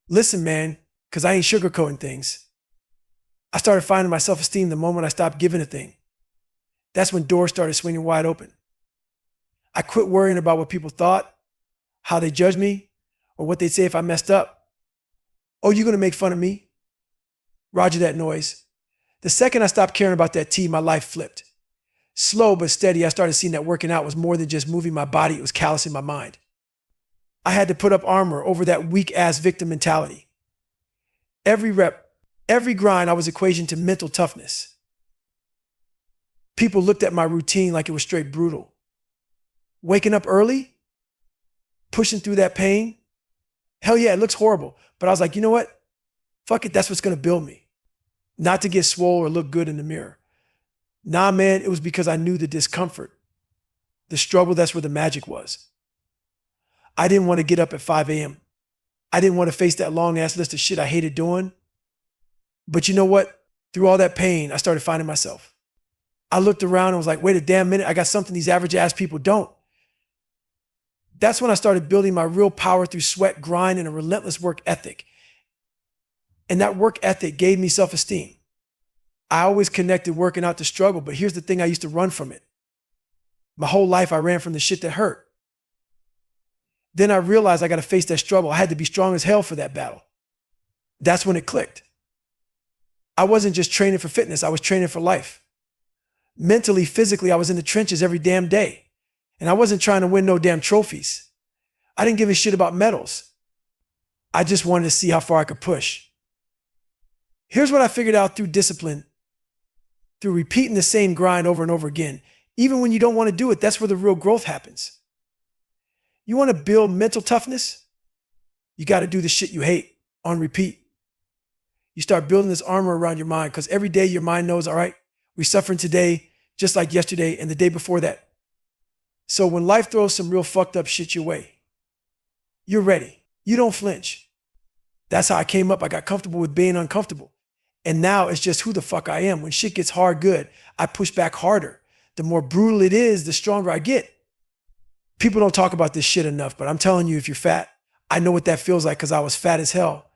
Listen, man, because I ain't sugarcoating things. I started finding my self-esteem the moment I stopped giving a thing. That's when doors started swinging wide open. I quit worrying about what people thought, how they judged me, or what they'd say if I messed up. Oh, you gonna make fun of me? Roger that noise. The second I stopped caring about that tea, my life flipped. Slow but steady, I started seeing that working out was more than just moving my body, it was callousing my mind. I had to put up armor over that weak-ass victim mentality. Every rep, every grind, I was equating to mental toughness. People looked at my routine like it was straight brutal. Waking up early, pushing through that pain, hell yeah, it looks horrible. But I was like, you know what? Fuck it, that's what's gonna build me. Not to get swole or look good in the mirror. Nah, man, it was because I knew the discomfort. The struggle, that's where the magic was. I didn't want to get up at 5 a.m. I didn't want to face that long ass list of shit I hated doing. But you know what? Through all that pain, I started finding myself. I looked around and was like, wait a damn minute, I got something these average ass people don't. That's when I started building my real power through sweat, grind, and a relentless work ethic. And that work ethic gave me self-esteem. I always connected working out to struggle, but here's the thing, I used to run from it. My whole life, I ran from the shit that hurt. Then I realized I got to face that struggle. I had to be strong as hell for that battle. That's when it clicked. I wasn't just training for fitness, I was training for life. Mentally, physically, I was in the trenches every damn day. And I wasn't trying to win no damn trophies. I didn't give a shit about medals. I just wanted to see how far I could push. Here's what I figured out through discipline, through repeating the same grind over and over again. Even when you don't want to do it, that's where the real growth happens. You want to build mental toughness? You got to do the shit you hate on repeat. You start building this armor around your mind because every day your mind knows, all right, we're suffering today just like yesterday and the day before that. So when life throws some real fucked up shit your way, you're ready. You don't flinch. That's how I came up. I got comfortable with being uncomfortable. And now it's just who the fuck I am. When shit gets hard good, I push back harder. The more brutal it is, the stronger I get. People don't talk about this shit enough, but I'm telling you, if you're fat, I know what that feels like because I was fat as hell.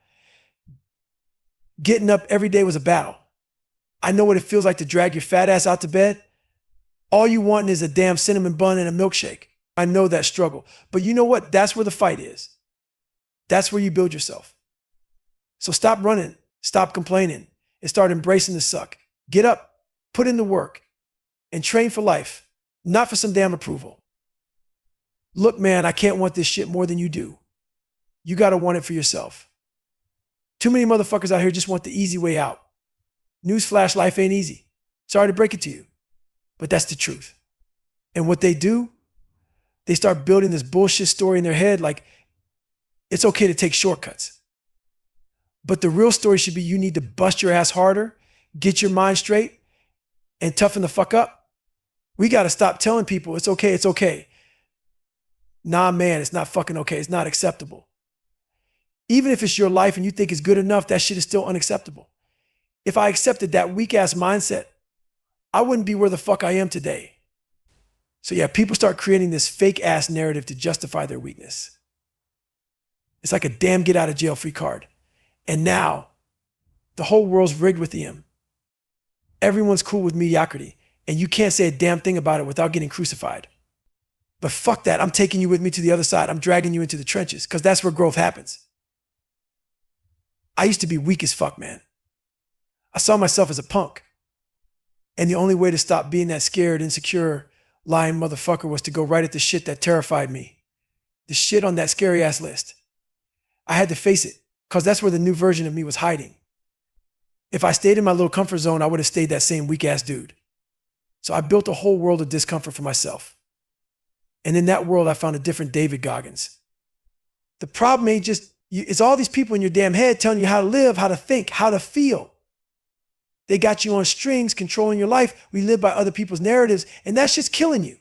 Getting up every day was a battle. I know what it feels like to drag your fat ass out to bed. All you want is a damn cinnamon bun and a milkshake. I know that struggle. But you know what? That's where the fight is. That's where you build yourself. So stop running, stop complaining, and start embracing the suck. Get up, put in the work, and train for life, not for some damn approval. Look, man, I can't want this shit more than you do. You got to want it for yourself. Too many motherfuckers out here just want the easy way out. Newsflash, life ain't easy. Sorry to break it to you, but that's the truth. And what they do, they start building this bullshit story in their head like it's okay to take shortcuts. But the real story should be you need to bust your ass harder, get your mind straight, and toughen the fuck up. We got to stop telling people it's okay, it's okay. Nah, man, it's not fucking okay. It's not acceptable. Even if it's your life and you think it's good enough, that shit is still unacceptable. If I accepted that weak ass mindset, I wouldn't be where the fuck I am today. So yeah, people start creating this fake ass narrative to justify their weakness. It's like a damn get out of jail free card. And now the whole world's rigged with them. Everyone's cool with mediocrity and you can't say a damn thing about it without getting crucified. But fuck that, I'm taking you with me to the other side. I'm dragging you into the trenches because that's where growth happens. I used to be weak as fuck, man. I saw myself as a punk. And the only way to stop being that scared, insecure, lying motherfucker was to go right at the shit that terrified me. The shit on that scary ass list. I had to face it because that's where the new version of me was hiding. If I stayed in my little comfort zone, I would have stayed that same weak ass dude. So I built a whole world of discomfort for myself. And in that world, I found a different David Goggins. The problem ain't just, it's all these people in your damn head telling you how to live, how to think, how to feel. They got you on strings, controlling your life. We live by other people's narratives, and that's just killing you.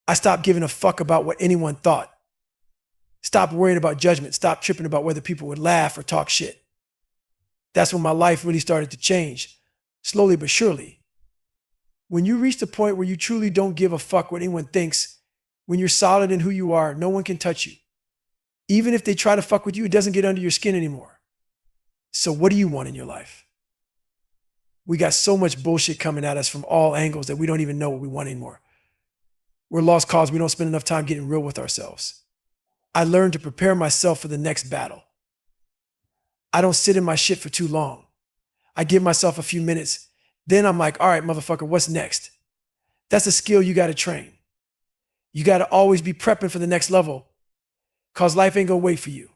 I stopped giving a fuck about what anyone thought. Stop worrying about judgment. Stop tripping about whether people would laugh or talk shit. That's when my life really started to change, slowly but surely. When you reach the point where you truly don't give a fuck what anyone thinks, when you're solid in who you are, no one can touch you. Even if they try to fuck with you, it doesn't get under your skin anymore. So what do you want in your life? We got so much bullshit coming at us from all angles that we don't even know what we want anymore. We're lost cause. We don't spend enough time getting real with ourselves. I learned to prepare myself for the next battle. I don't sit in my shit for too long. I give myself a few minutes. Then I'm like, all right, motherfucker, what's next? That's a skill you got to train. You got to always be prepping for the next level because life ain't going to wait for you.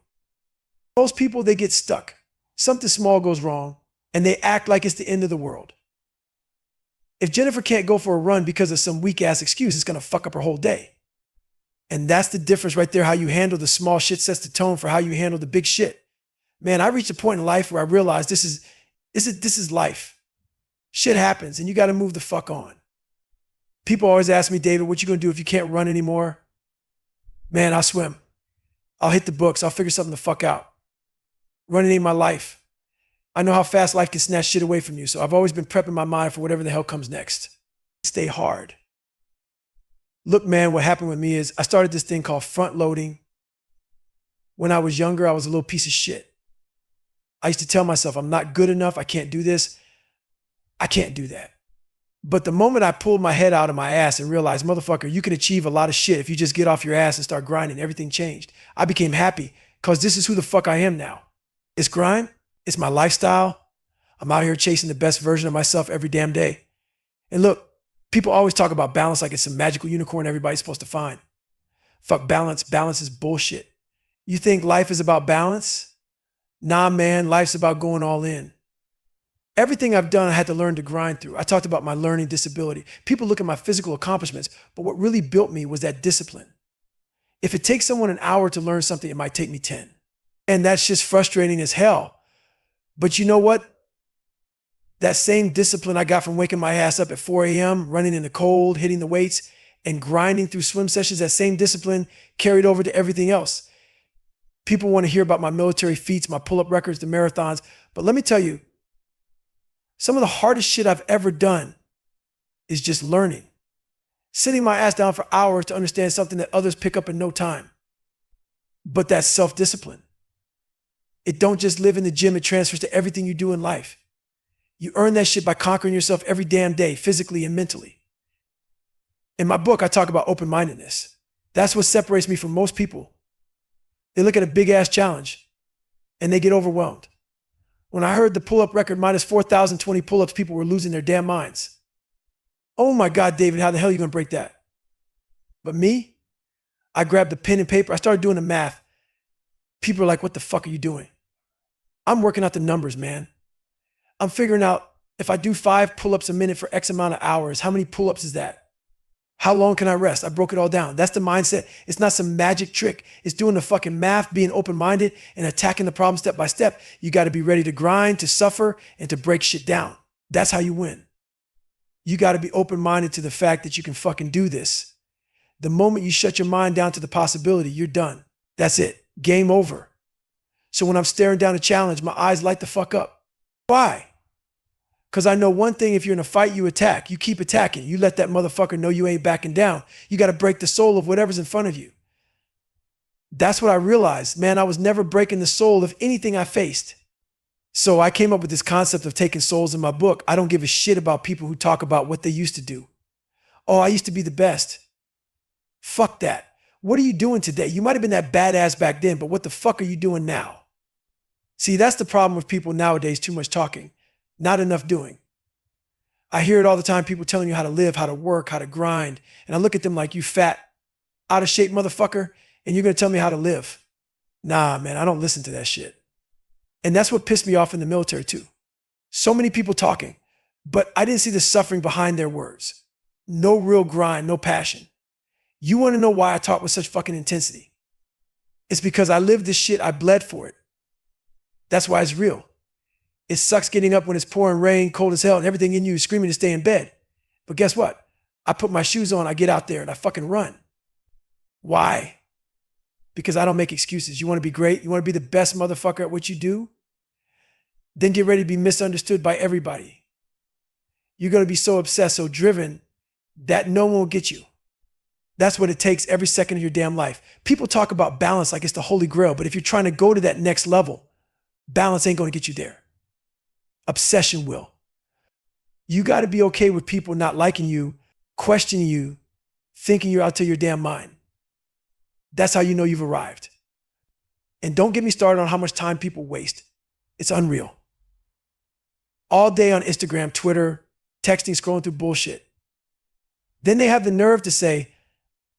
Most people, they get stuck. Something small goes wrong and they act like it's the end of the world. If Jennifer can't go for a run because of some weak ass excuse, it's going to fuck up her whole day. And that's the difference right there. How you handle the small shit sets the tone for how you handle the big shit. Man, I reached a point in life where I realized this is life. Shit happens and you got to move the fuck on. People always ask me, David, what you going to do if you can't run anymore? Man, I'll swim. I'll hit the books. I'll figure something the fuck out. Running ain't my life. I know how fast life can snatch shit away from you. So I've always been prepping my mind for whatever the hell comes next. Stay hard. Look, man, what happened with me is I started this thing called front loading. When I was younger, I was a little piece of shit. I used to tell myself, I'm not good enough. I can't do this. I can't do that. But the moment I pulled my head out of my ass and realized, motherfucker, you can achieve a lot of shit if you just get off your ass and start grinding, everything changed. I became happy because this is who the fuck I am now. It's grind. It's my lifestyle. I'm out here chasing the best version of myself every damn day. And look, people always talk about balance like it's some magical unicorn everybody's supposed to find. Fuck balance. Balance is bullshit. You think life is about balance? Nah, man, life's about going all in. Everything I've done, I had to learn to grind through. I talked about my learning disability. People look at my physical accomplishments, but what really built me was that discipline. If it takes someone an hour to learn something, it might take me 10. And that's just frustrating as hell. But you know what? That same discipline I got from waking my ass up at 4 a.m., running in the cold, hitting the weights, and grinding through swim sessions, that same discipline carried over to everything else. People want to hear about my military feats, my pull-up records, the marathons. But let me tell you, some of the hardest shit I've ever done is just learning. Sitting my ass down for hours to understand something that others pick up in no time. But that's self-discipline. It don't just live in the gym, it transfers to everything you do in life. You earn that shit by conquering yourself every damn day, physically and mentally. In my book, I talk about open-mindedness. That's what separates me from most people. They look at a big-ass challenge and they get overwhelmed. When I heard the pull-up record minus 4,020 pull-ups, people were losing their damn minds. Oh my God, David, how the hell are you going to break that? But me, I grabbed the pen and paper. I started doing the math. People are like, what the fuck are you doing? I'm working out the numbers, man. I'm figuring out if I do 5 pull-ups a minute for X amount of hours, how many pull-ups is that? How long can I rest? I broke it all down. That's the mindset. It's not some magic trick. It's doing the fucking math, being open-minded and attacking the problem step by step. You got to be ready to grind, to suffer, and to break shit down. That's how you win. You got to be open-minded to the fact that you can fucking do this. The moment you shut your mind down to the possibility, you're done. That's it. Game over. So when I'm staring down a challenge, my eyes light the fuck up. Why? Because I know one thing, if you're in a fight, you attack. You keep attacking. You let that motherfucker know you ain't backing down. You got to break the soul of whatever's in front of you. That's what I realized. Man, I was never breaking the soul of anything I faced. So I came up with this concept of taking souls in my book. I don't give a shit about people who talk about what they used to do. Oh, I used to be the best. Fuck that. What are you doing today? You might have been that badass back then, but what the fuck are you doing now? See, that's the problem with people nowadays, too much talking. Not enough doing. I hear it all the time, people telling you how to live, how to work, how to grind. And I look at them like, you fat, out of shape motherfucker, and you're going to tell me how to live. Nah, man, I don't listen to that shit. And that's what pissed me off in the military too. So many people talking, but I didn't see the suffering behind their words. No real grind, no passion. You want to know why I talk with such fucking intensity? It's because I lived this shit, I bled for it. That's why it's real. It sucks getting up when it's pouring rain, cold as hell, and everything in you is screaming to stay in bed. But guess what? I put my shoes on, I get out there, and I fucking run. Why? Because I don't make excuses. You want to be great? You want to be the best motherfucker at what you do? Then get ready to be misunderstood by everybody. You're going to be so obsessed, so driven, that no one will get you. That's what it takes every second of your damn life. People talk about balance like it's the holy grail, but if you're trying to go to that next level, balance ain't going to get you there. Obsession will. You got to be okay with people not liking you, questioning you, thinking you're out to your damn mind. That's how you know you've arrived. And don't get me started on how much time people waste. It's unreal. All day on Instagram, Twitter, texting, scrolling through bullshit. Then they have the nerve to say,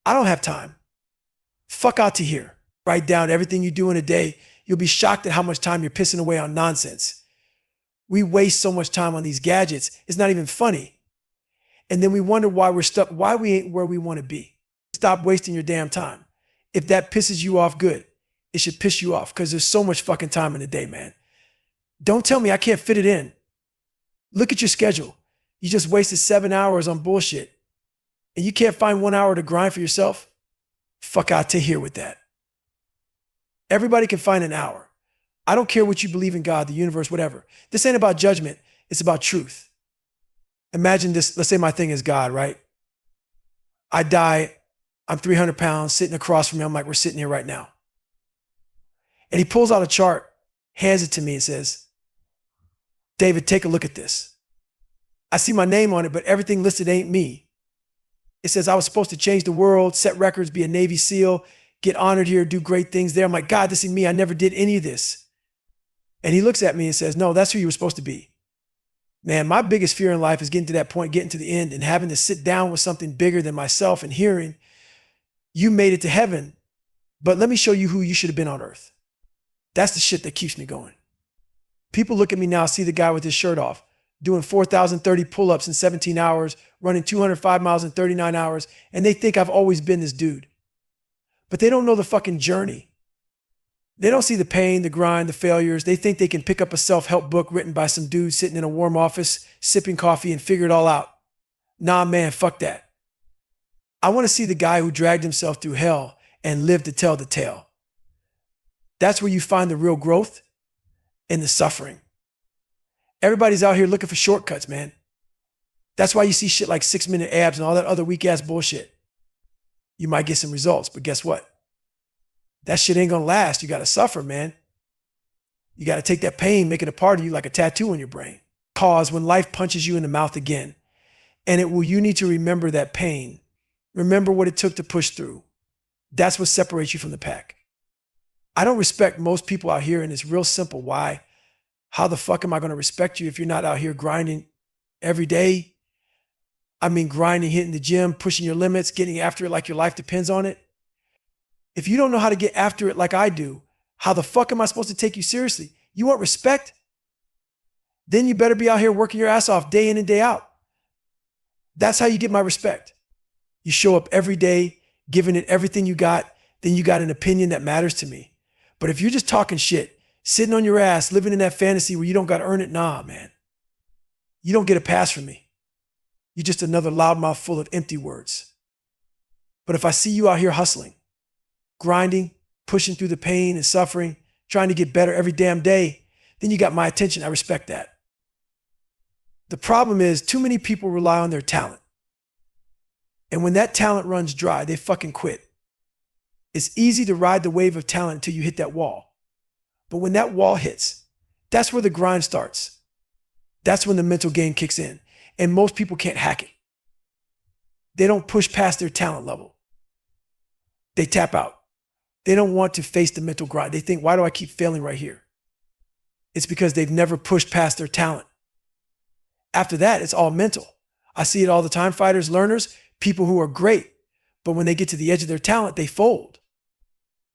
I don't have time. Fuck out to here. Write down everything you do in a day. You'll be shocked at how much time you're pissing away on nonsense. We waste so much time on these gadgets. It's not even funny. And then we wonder why we're stuck, why we ain't where we want to be. Stop wasting your damn time. If that pisses you off, good. It should piss you off because there's so much fucking time in the day, man. Don't tell me I can't fit it in. Look at your schedule. You just wasted 7 hours on bullshit. And you can't find 1 hour to grind for yourself? Fuck out to here with that. Everybody can find an hour. I don't care what you believe in, God, the universe, whatever. This ain't about judgment. It's about truth. Imagine this. Let's say my thing is God, right? I die. I'm 300 pounds sitting across from me. I'm like, we're sitting here right now. And he pulls out a chart, hands it to me and says, David, take a look at this. I see my name on it, but everything listed ain't me. It says I was supposed to change the world, set records, be a Navy SEAL, get honored here, do great things there. I'm like, God, this is me. I never did any of this. And he looks at me and says, no, that's who you were supposed to be. Man, my biggest fear in life is getting to that point, getting to the end and having to sit down with something bigger than myself and hearing, you made it to heaven, but let me show you who you should have been on earth. That's the shit that keeps me going. People look at me now, see the guy with his shirt off, doing 4,030 pull-ups in 17 hours, running 205 miles in 39 hours, and they think I've always been this dude. But they don't know the fucking journey. They don't see the pain, the grind, the failures. They think they can pick up a self-help book written by some dude sitting in a warm office, sipping coffee and figure it all out. Nah, man, fuck that. I want to see the guy who dragged himself through hell and lived to tell the tale. That's where you find the real growth and the suffering. Everybody's out here looking for shortcuts, man. That's why you see shit like 6-minute abs and all that other weak-ass bullshit. You might get some results, but guess what? That shit ain't gonna last. You gotta suffer, man. You gotta take that pain, make it a part of you like a tattoo on your brain. Pause when life punches you in the mouth again. And you need to remember that pain. Remember what it took to push through. That's what separates you from the pack. I don't respect most people out here, and it's real simple. Why? How the fuck am I gonna respect you if you're not out here grinding every day? I mean, grinding, hitting the gym, pushing your limits, getting after it like your life depends on it. If you don't know how to get after it like I do, how the fuck am I supposed to take you seriously? You want respect? Then you better be out here working your ass off day in and day out. That's how you get my respect. You show up every day, giving it everything you got, then you got an opinion that matters to me. But if you're just talking shit, sitting on your ass, living in that fantasy where you don't got to earn it, nah, man. You don't get a pass from me. You're just another loudmouth full of empty words. But if I see you out here hustling, grinding, pushing through the pain and suffering, trying to get better every damn day, then you got my attention. I respect that. The problem is too many people rely on their talent. And when that talent runs dry, they fucking quit. It's easy to ride the wave of talent until you hit that wall. But when that wall hits, that's where the grind starts. That's when the mental game kicks in. And most people can't hack it. They don't push past their talent level. They tap out. They don't want to face the mental grind. They think, why do I keep failing right here? It's because they've never pushed past their talent. After that, it's all mental. I see it all the time. Fighters, learners, people who are great, but when they get to the edge of their talent, they fold.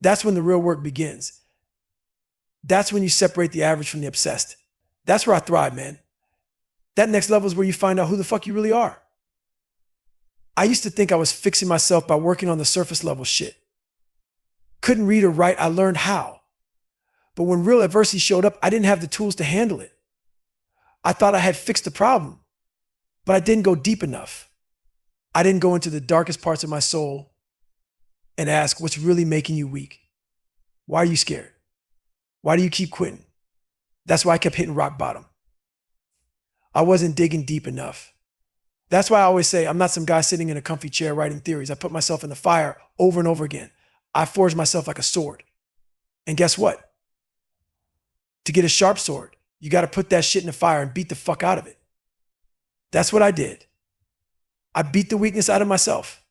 That's when the real work begins. That's when you separate the average from the obsessed. That's where I thrive, man. That next level is where you find out who the fuck you really are. I used to think I was fixing myself by working on the surface level shit. Couldn't read or write, I learned how. But when real adversity showed up, I didn't have the tools to handle it. I thought I had fixed the problem, but I didn't go deep enough. I didn't go into the darkest parts of my soul and ask, what's really making you weak? Why are you scared? Why do you keep quitting? That's why I kept hitting rock bottom. I wasn't digging deep enough. That's why I always say I'm not some guy sitting in a comfy chair writing theories. I put myself in the fire over and over again. I forge myself like a sword. And guess what? To get a sharp sword, you got to put that shit in the fire and beat the fuck out of it. That's what I did. I beat the weakness out of myself.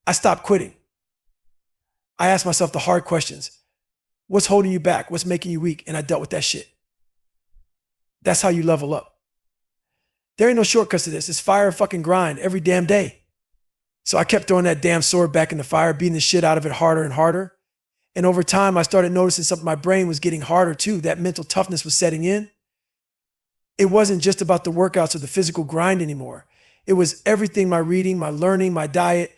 I stopped quitting. I asked myself the hard questions. What's holding you back? What's making you weak? And I dealt with that shit. That's how you level up. There ain't no shortcuts to this. It's fire and fucking grind every damn day. So I kept throwing that damn sword back in the fire, beating the shit out of it harder and harder. And over time, I started noticing something. My brain was getting harder too. That mental toughness was setting in. It wasn't just about the workouts or the physical grind anymore. It was everything, my reading, my learning, my diet.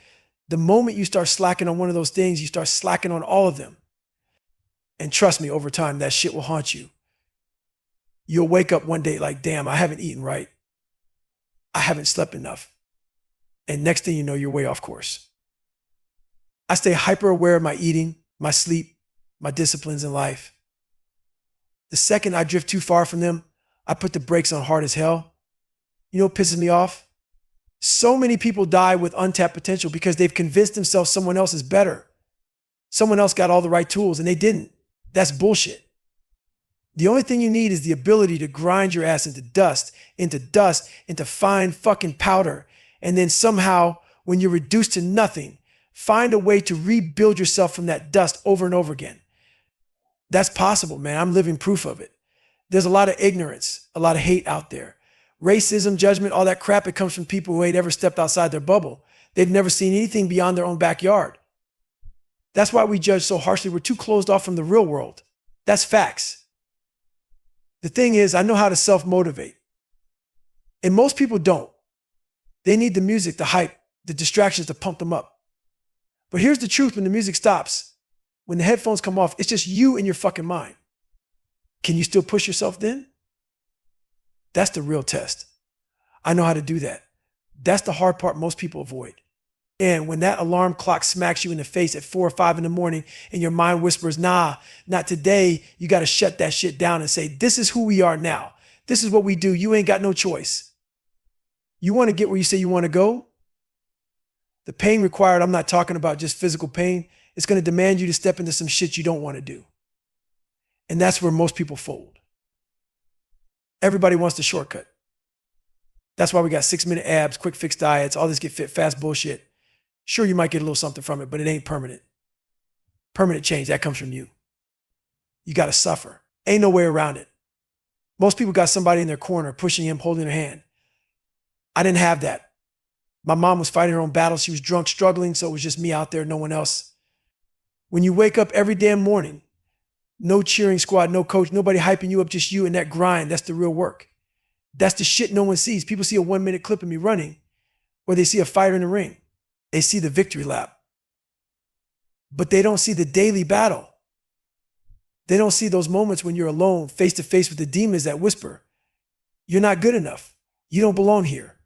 The moment you start slacking on one of those things, you start slacking on all of them. And trust me, over time, that shit will haunt you. You'll wake up one day like, damn, I haven't eaten right. I haven't slept enough. And next thing you know, you're way off course. I stay hyper aware of my eating, my sleep, my disciplines in life. The second I drift too far from them, I put the brakes on hard as hell. You know what pisses me off? So many people die with untapped potential because they've convinced themselves someone else is better. Someone else got all the right tools and they didn't. That's bullshit. The only thing you need is the ability to grind your ass into dust, into fine fucking powder. And then somehow, when you're reduced to nothing, find a way to rebuild yourself from that dust over and over again. That's possible, man. I'm living proof of it. There's a lot of ignorance, a lot of hate out there. Racism, judgment, all that crap, it comes from people who ain't ever stepped outside their bubble. They've never seen anything beyond their own backyard. That's why we judge so harshly. We're too closed off from the real world. That's facts. The thing is, I know how to self-motivate. And most people don't. They need the music, the hype, the distractions to pump them up. But here's the truth: when the music stops, when the headphones come off, it's just you and your fucking mind. Can you still push yourself then? That's the real test. I know how to do that. That's the hard part most people avoid. And when that alarm clock smacks you in the face at 4 or 5 in the morning and your mind whispers, nah, not today, you got to shut that shit down and say, this is who we are now. This is what we do. You ain't got no choice. You want to get where you say you want to go? The pain required, I'm not talking about just physical pain. It's going to demand you to step into some shit you don't want to do. And that's where most people fold. Everybody wants the shortcut. That's why we got 6-minute abs, quick fix diets, all this get fit fast bullshit. Sure, you might get a little something from it, but it ain't permanent. Permanent change, that comes from you. You got to suffer. Ain't no way around it. Most people got somebody in their corner, pushing him, holding their hand. I didn't have that. My mom was fighting her own battles. She was drunk, struggling, so it was just me out there, no one else. When you wake up every damn morning, no cheering squad, no coach, nobody hyping you up, just you and that grind, that's the real work. That's the shit no one sees. People see a 1-minute clip of me running, or they see a fighter in the ring. They see the victory lap. But they don't see the daily battle. They don't see those moments when you're alone, face to face with the demons that whisper, you're not good enough. You don't belong here.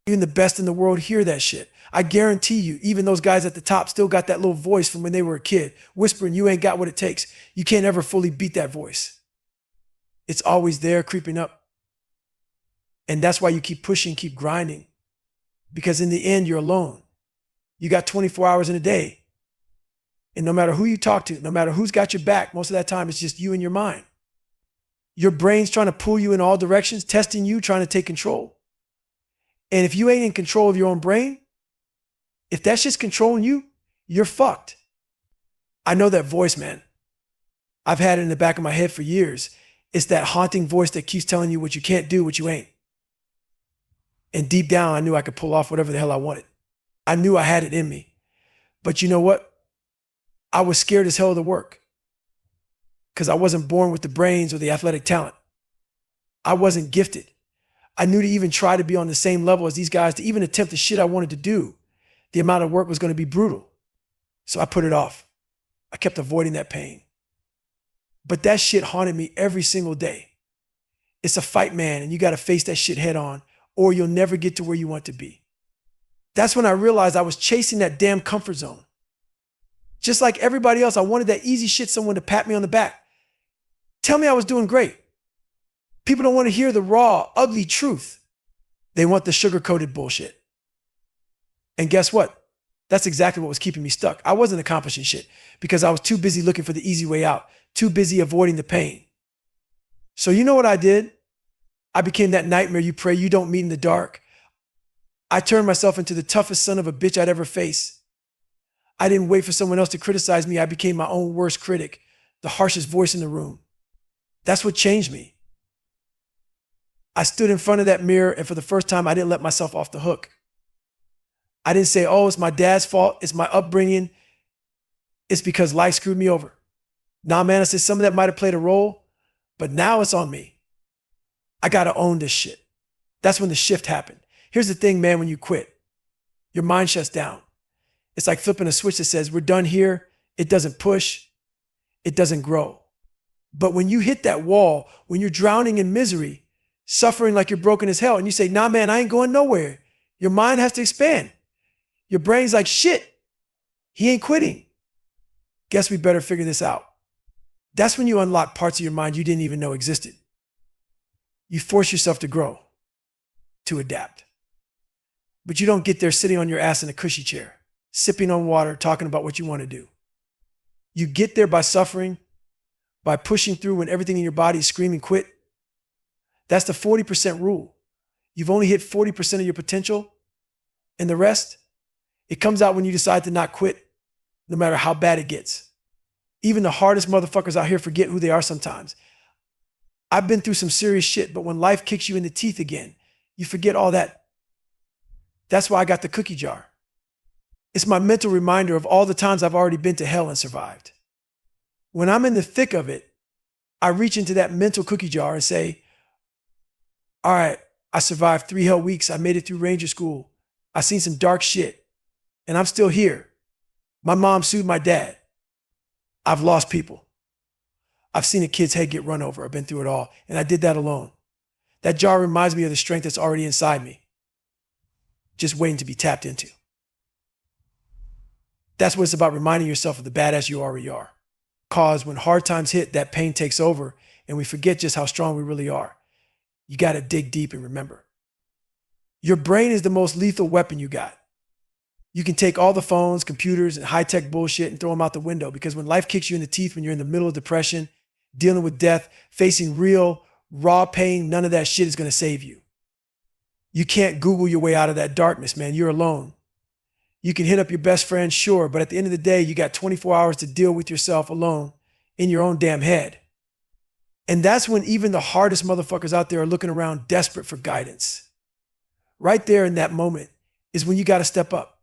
Even the best in the world hear that shit. I guarantee you, even those guys at the top still got that little voice from when they were a kid, whispering, you ain't got what it takes. You can't ever fully beat that voice. It's always there, creeping up. And that's why you keep pushing, keep grinding. Because in the end, you're alone. You got 24 hours in a day. And no matter who you talk to, no matter who's got your back, most of that time it's just you and your mind. Your brain's trying to pull you in all directions, testing you, trying to take control. And if you ain't in control of your own brain, if that shit's controlling you, you're fucked. I know that voice, man. I've had it in the back of my head for years. It's that haunting voice that keeps telling you what you can't do, what you ain't. And deep down, I knew I could pull off whatever the hell I wanted. I knew I had it in me. But you know what? I was scared as hell of the work because I wasn't born with the brains or the athletic talent. I wasn't gifted. I knew to even try to be on the same level as these guys, to even attempt the shit I wanted to do, the amount of work was going to be brutal. So I put it off. I kept avoiding that pain. But that shit haunted me every single day. It's a fight, man, and you got to face that shit head on, or you'll never get to where you want to be. That's when I realized I was chasing that damn comfort zone. Just like everybody else, I wanted that easy shit, someone to pat me on the back. Tell me I was doing great. People don't want to hear the raw, ugly truth. They want the sugar-coated bullshit. And guess what? That's exactly what was keeping me stuck. I wasn't accomplishing shit because I was too busy looking for the easy way out, too busy avoiding the pain. So you know what I did? I became that nightmare you pray you don't meet in the dark. I turned myself into the toughest son of a bitch I'd ever face. I didn't wait for someone else to criticize me. I became my own worst critic, the harshest voice in the room. That's what changed me. I stood in front of that mirror, and for the first time, I didn't let myself off the hook. I didn't say, oh, it's my dad's fault. It's my upbringing. It's because life screwed me over. Nah, man, I said some of that might have played a role, but now it's on me. I got to own this shit. That's when the shift happened. Here's the thing, man, when you quit, your mind shuts down. It's like flipping a switch that says, we're done here. It doesn't push. It doesn't grow. But when you hit that wall, when you're drowning in misery, suffering like you're broken as hell, and you say, nah, man, I ain't going nowhere. Your mind has to expand. Your brain's like, shit, he ain't quitting. Guess we better figure this out. That's when you unlock parts of your mind you didn't even know existed. You force yourself to grow, to adapt. But you don't get there sitting on your ass in a cushy chair, sipping on water, talking about what you want to do. You get there by suffering, by pushing through when everything in your body is screaming quit. That's the 40% rule. You've only hit 40% of your potential, and the rest, it comes out when you decide to not quit, no matter how bad it gets. Even the hardest motherfuckers out here forget who they are sometimes. I've been through some serious shit, but when life kicks you in the teeth again, you forget all that. That's why I got the cookie jar. It's my mental reminder of all the times I've already been to hell and survived. When I'm in the thick of it, I reach into that mental cookie jar and say, all right, I survived 3 hell weeks. I made it through Ranger School. I seen some dark shit, and I'm still here. My mom sued my dad. I've lost people. I've seen a kid's head get run over. I've been through it all, and I did that alone. That jar reminds me of the strength that's already inside me, just waiting to be tapped into. That's what it's about, reminding yourself of the badass you already are. Because when hard times hit, that pain takes over, and we forget just how strong we really are. You got to dig deep and remember. Your brain is the most lethal weapon you got. You can take all the phones, computers, and high-tech bullshit and throw them out the window, because when life kicks you in the teeth, when you're in the middle of depression, dealing with death, facing real, raw pain, none of that shit is going to save you. You can't Google your way out of that darkness, man. You're alone. You can hit up your best friend, sure, but at the end of the day, you got 24 hours to deal with yourself alone in your own damn head. And that's when even the hardest motherfuckers out there are looking around desperate for guidance. Right there in that moment is when you got to step up.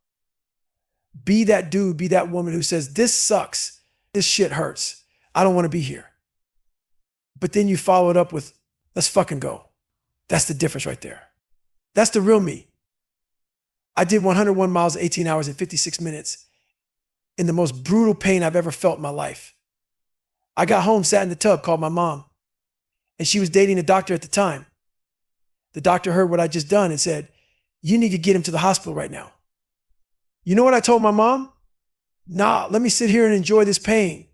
Be that dude, be that woman who says, this sucks. This shit hurts. I don't want to be here. But then you follow it up with, let's fucking go. That's the difference right there. That's the real me. I did 101 miles, 18 hours, and 56 minutes in the most brutal pain I've ever felt in my life. I got home, sat in the tub, called my mom, and she was dating a doctor at the time. The doctor heard what I just done and said, you need to get him to the hospital right now. You know what I told my mom? Nah, let me sit here and enjoy this pain.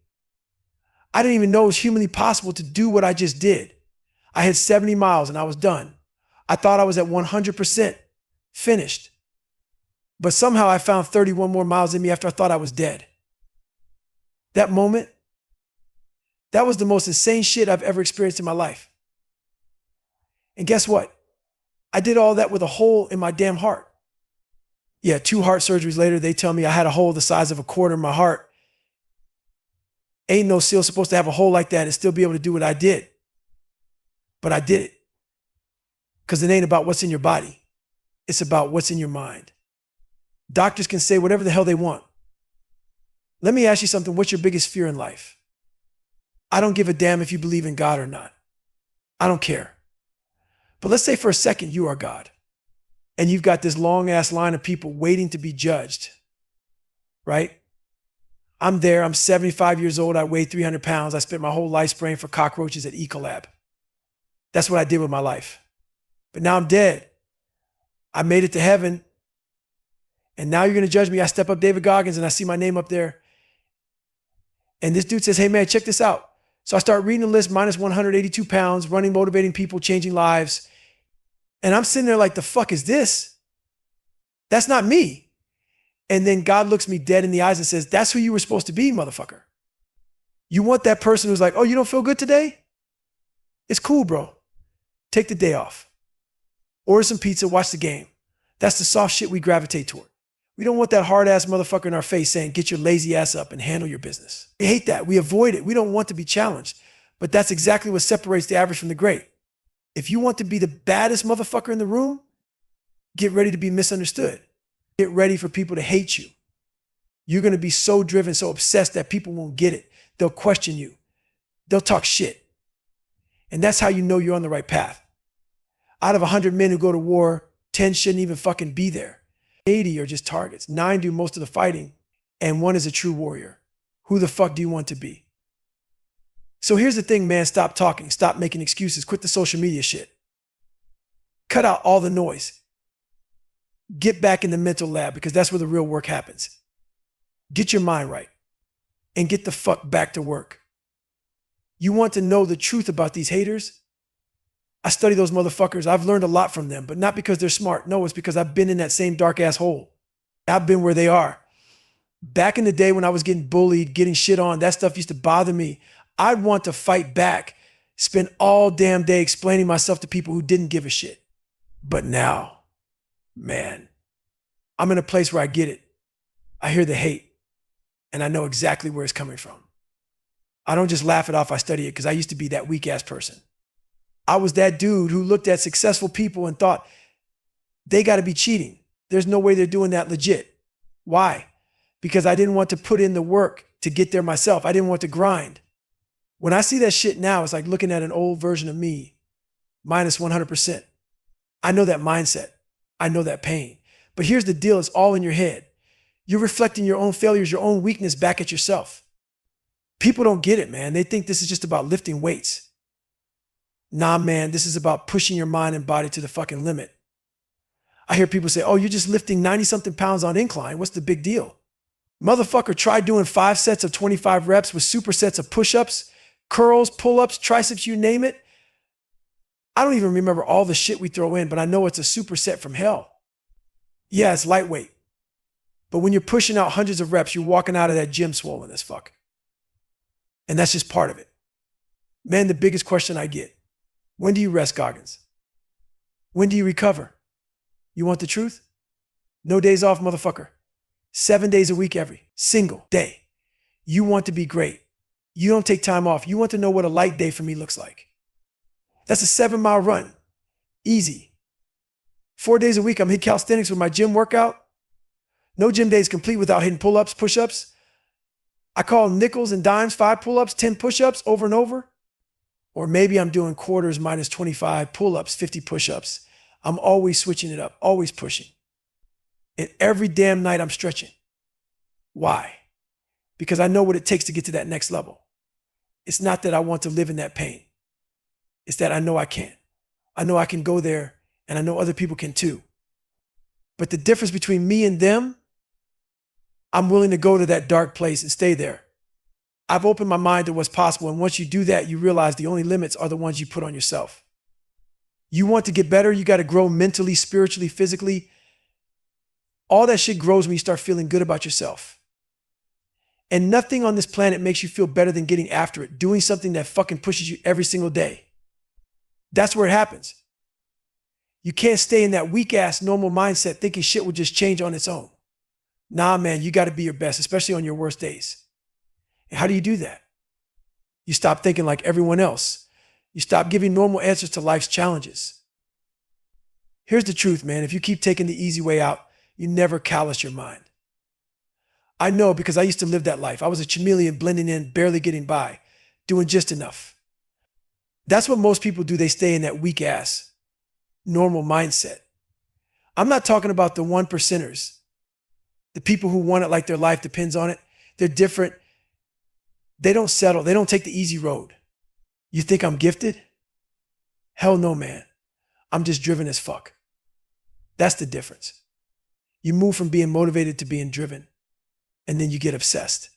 I didn't even know it was humanly possible to do what I just did. I had 70 miles and I was done. I thought I was at 100% finished. But somehow I found 31 more miles in me after I thought I was dead. That moment, that was the most insane shit I've ever experienced in my life. And guess what? I did all that with a hole in my damn heart. Yeah, 2 heart surgeries later, they tell me I had a hole the size of a quarter in my heart. Ain't no SEAL supposed to have a hole like that and still be able to do what I did. But I did it. Because it ain't about what's in your body. It's about what's in your mind. Doctors can say whatever the hell they want. Let me ask you something. What's your biggest fear in life? I don't give a damn if you believe in God or not. I don't care. But let's say for a second you are God. And you've got this long ass line of people waiting to be judged. Right? I'm there. I'm 75 years old. I weigh 300 pounds. I spent my whole life spraying for cockroaches at Ecolab. That's what I did with my life. But now I'm dead. I made it to heaven. And now you're going to judge me. I step up David Goggins and I see my name up there. And this dude says, hey man, check this out. So I start reading the list, minus 182 pounds, running, motivating people, changing lives. And I'm sitting there like, the fuck is this? That's not me. And then God looks me dead in the eyes and says, that's who you were supposed to be, motherfucker. You want that person who's like, oh, you don't feel good today? It's cool, bro. Take the day off. Order some pizza, watch the game. That's the soft shit we gravitate toward. We don't want that hard ass motherfucker in our face saying, get your lazy ass up and handle your business. We hate that. We avoid it. We don't want to be challenged. But that's exactly what separates the average from the great. If you want to be the baddest motherfucker in the room, get ready to be misunderstood. Get ready for people to hate you. You're going to be so driven, so obsessed that people won't get it. They'll question you. They'll talk shit. And that's how you know you're on the right path. Out of 100 men who go to war, 10 shouldn't even fucking be there. 80 are just targets. 9 do most of the fighting, and 1 is a true warrior. Who the fuck do you want to be? So here's the thing, man. Stop talking. Stop making excuses. Quit the social media shit. Cut out all the noise. Get back in the mental lab, because that's where the real work happens. Get your mind right and get the fuck back to work. You want to know the truth about these haters? I study those motherfuckers. I've learned a lot from them, but not because they're smart. No, it's because I've been in that same dark ass hole. I've been where they are. Back in the day when I was getting bullied, getting shit on, that stuff used to bother me. I'd want to fight back, spend all damn day explaining myself to people who didn't give a shit. But now, man, I'm in a place where I get it. I hear the hate, and I know exactly where it's coming from. I don't just laugh it off, I study it, because I used to be that weak ass person. I was that dude who looked at successful people and thought, they got to be cheating. There's no way they're doing that legit. Why? Because I didn't want to put in the work to get there myself. I didn't want to grind. When I see that shit now, it's like looking at an old version of me, minus 100%. I know that mindset. I know that pain. But here's the deal. It's all in your head. You're reflecting your own failures, your own weakness back at yourself. People don't get it, man. They think this is just about lifting weights. Nah, man, this is about pushing your mind and body to the fucking limit. I hear people say, oh, you're just lifting 90-something pounds on incline. What's the big deal? Motherfucker, try doing 5 sets of 25 reps with supersets of push-ups, curls, pull-ups, triceps, you name it. I don't even remember all the shit we throw in, but I know it's a superset from hell. Yeah, it's lightweight. But when you're pushing out hundreds of reps, you're walking out of that gym swollen as fuck. And that's just part of it. Man, the biggest question I get, when do you rest, Goggins? When do you recover? You want the truth? No days off, motherfucker. 7 days a week, every single day. You want to be great. You don't take time off. You want to know what a light day for me looks like. That's a 7-mile run. Easy. 4 days a week, I'm hitting calisthenics with my gym workout. No gym day is complete without hitting pull-ups, push-ups. I call nickels and dimes, 5 pull-ups, 10 push-ups over and over. Or maybe I'm doing quarters minus 25 pull-ups, 50 push-ups. I'm always switching it up, always pushing. And every damn night I'm stretching. Why? Because I know what it takes to get to that next level. It's not that I want to live in that pain. It's that I know I can. I know I can go there, and I know other people can too. But the difference between me and them, I'm willing to go to that dark place and stay there. I've opened my mind to what's possible, and once you do that, you realize the only limits are the ones you put on yourself. You want to get better, you got to grow mentally, spiritually, physically. All that shit grows when you start feeling good about yourself. And nothing on this planet makes you feel better than getting after it, doing something that fucking pushes you every single day. That's where it happens. You can't stay in that weak ass normal mindset thinking shit will just change on its own. Nah, man, you got to be your best, especially on your worst days. And how do you do that? You stop thinking like everyone else. You stop giving normal answers to life's challenges. Here's the truth, man. If you keep taking the easy way out, you never callous your mind. I know, because I used to live that life. I was a chameleon blending in, barely getting by, doing just enough. That's what most people do. They stay in that weak ass normal mindset. I'm not talking about the 1%ers, the people who want it like their life depends on it. They're different. They don't settle. They don't take the easy road. You think I'm gifted? Hell no, man. I'm just driven as fuck. That's the difference. You move from being motivated to being driven, and then you get obsessed.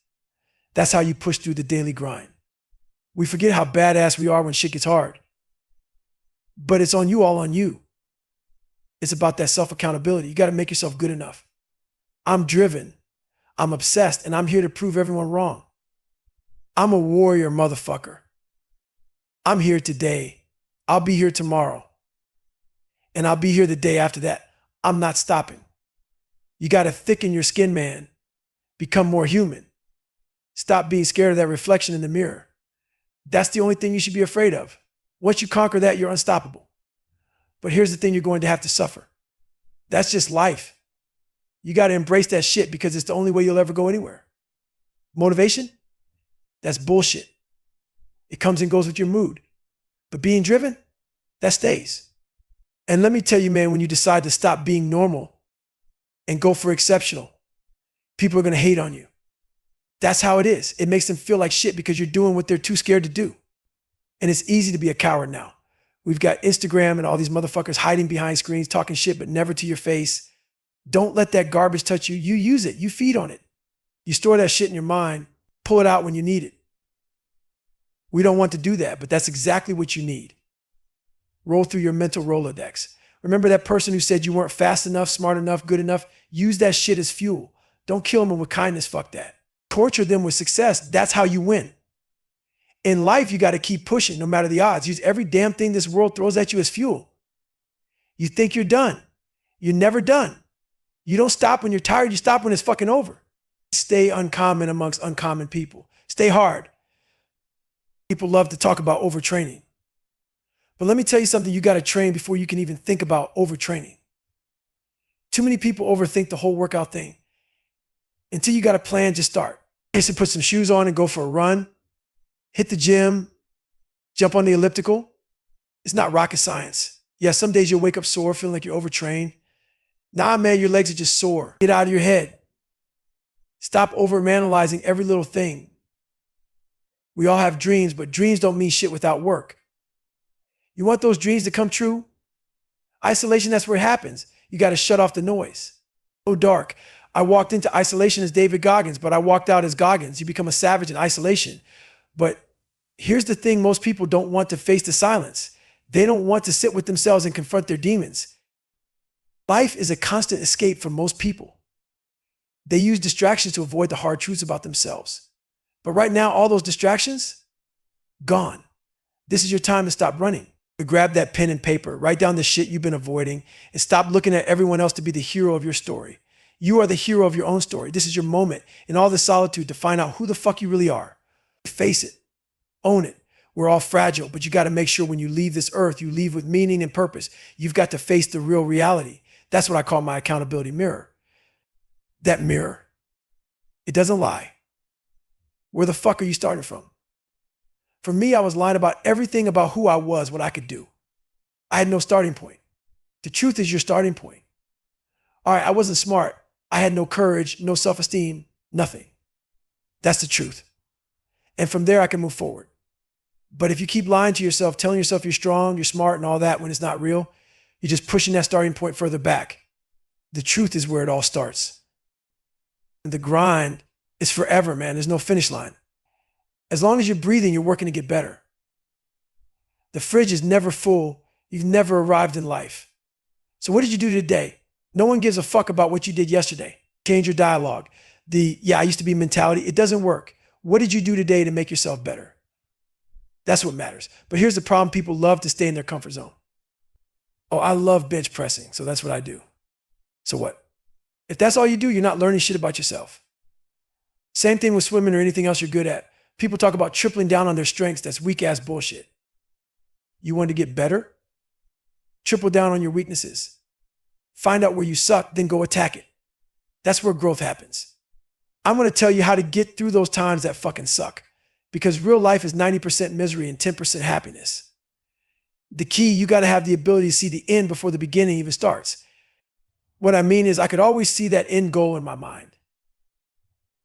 That's how you push through the daily grind. We forget how badass we are when shit gets hard. But it's on you, all on you. It's about that self-accountability. You got to make yourself good enough. I'm driven. I'm obsessed, and I'm here to prove everyone wrong. I'm a warrior, motherfucker. I'm here today. I'll be here tomorrow. And I'll be here the day after that. I'm not stopping. You got to thicken your skin, man. Become more human. Stop being scared of that reflection in the mirror. That's the only thing you should be afraid of. Once you conquer that, you're unstoppable. But here's the thing you're going to have to suffer. That's just life. You got to embrace that shit because it's the only way you'll ever go anywhere. Motivation? That's bullshit. It comes and goes with your mood. But being driven? That stays. And let me tell you, man, when you decide to stop being normal and go for exceptional, people are going to hate on you. That's how it is. It makes them feel like shit because you're doing what they're too scared to do. And it's easy to be a coward now. We've got Instagram and all these motherfuckers hiding behind screens, talking shit, but never to your face. Don't let that garbage touch you. You use it. You feed on it. You store that shit in your mind. Pull it out when you need it. We don't want to do that, but that's exactly what you need. Roll through your mental Rolodex. Remember that person who said you weren't fast enough, smart enough, good enough? Use that shit as fuel. Don't kill them with kindness. Fuck that. Torture them with success. That's how you win. In life, you got to keep pushing no matter the odds. Use every damn thing this world throws at you as fuel. You think you're done. You're never done. You don't stop when you're tired. You stop when it's fucking over. Stay uncommon amongst uncommon people. Stay hard. People love to talk about overtraining. But let me tell you something, you got to train before you can even think about overtraining. Too many people overthink the whole workout thing. Until you got a plan, just start. Just to put some shoes on and go for a run, hit the gym, jump on the elliptical. It's not rocket science. Yeah, some days you'll wake up sore, feeling like you're overtrained. Nah, man, your legs are just sore. Get out of your head. Stop overanalyzing every little thing. We all have dreams, but dreams don't mean shit without work. You want those dreams to come true? Isolation, that's where it happens. You got to shut off the noise. So dark. I walked into isolation as David Goggins, but I walked out as Goggins. You become a savage in isolation. But here's the thing, most people don't want to face the silence. They don't want to sit with themselves and confront their demons. Life is a constant escape for most people. They use distractions to avoid the hard truths about themselves. But right now, all those distractions, gone. This is your time to stop running. Grab that pen and paper, write down the shit you've been avoiding, and stop looking at everyone else to be the hero of your story. You are the hero of your own story. This is your moment in all this solitude to find out who the fuck you really are. Face it. Own it. We're all fragile, but you got to make sure when you leave this earth, you leave with meaning and purpose. You've got to face the real reality. That's what I call my accountability mirror. That mirror, it doesn't lie. Where the fuck are you starting from? For me, I was lying about everything about who I was, what I could do. I had no starting point. The truth is your starting point. All right, I wasn't smart. I had no courage, no self-esteem, nothing. That's the truth. And from there, I can move forward. But if you keep lying to yourself, telling yourself you're strong, you're smart, and all that when it's not real, you're just pushing that starting point further back. The truth is where it all starts. And the grind is forever, man. There's no finish line. As long as you're breathing, you're working to get better. The fridge is never full. You've never arrived in life. So what did you do today? No one gives a fuck about what you did yesterday. Change your dialogue. I used to be mentality. It doesn't work. What did you do today to make yourself better? That's what matters. But here's the problem. People love to stay in their comfort zone. Oh, I love bench pressing. So that's what I do. So what? If that's all you do, you're not learning shit about yourself. Same thing with swimming or anything else you're good at. People talk about tripling down on their strengths. That's weak ass bullshit. You want to get better? Triple down on your weaknesses. Find out where you suck, then go attack it. That's where growth happens. I'm going to tell you how to get through those times that fucking suck. Because real life is 90% misery and 10% happiness. The key, you got to have the ability to see the end before the beginning even starts. What I mean is I could always see that end goal in my mind.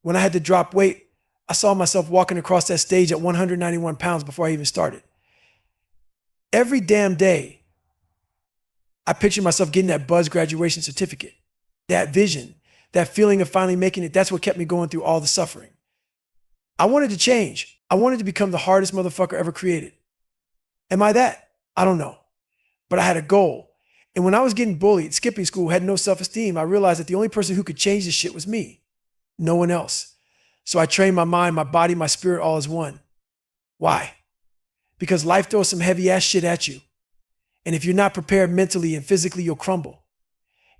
When I had to drop weight, I saw myself walking across that stage at 191 pounds before I even started. Every damn day, I pictured myself getting that buzz graduation certificate, that vision, that feeling of finally making it. That's what kept me going through all the suffering. I wanted to change. I wanted to become the hardest motherfucker ever created. Am I that? I don't know. But I had a goal. And when I was getting bullied, skipping school, had no self-esteem, I realized that the only person who could change this shit was me, no one else. So I trained my mind, my body, my spirit all as one. Why? Because life throws some heavy ass shit at you. And if you're not prepared mentally and physically, you'll crumble.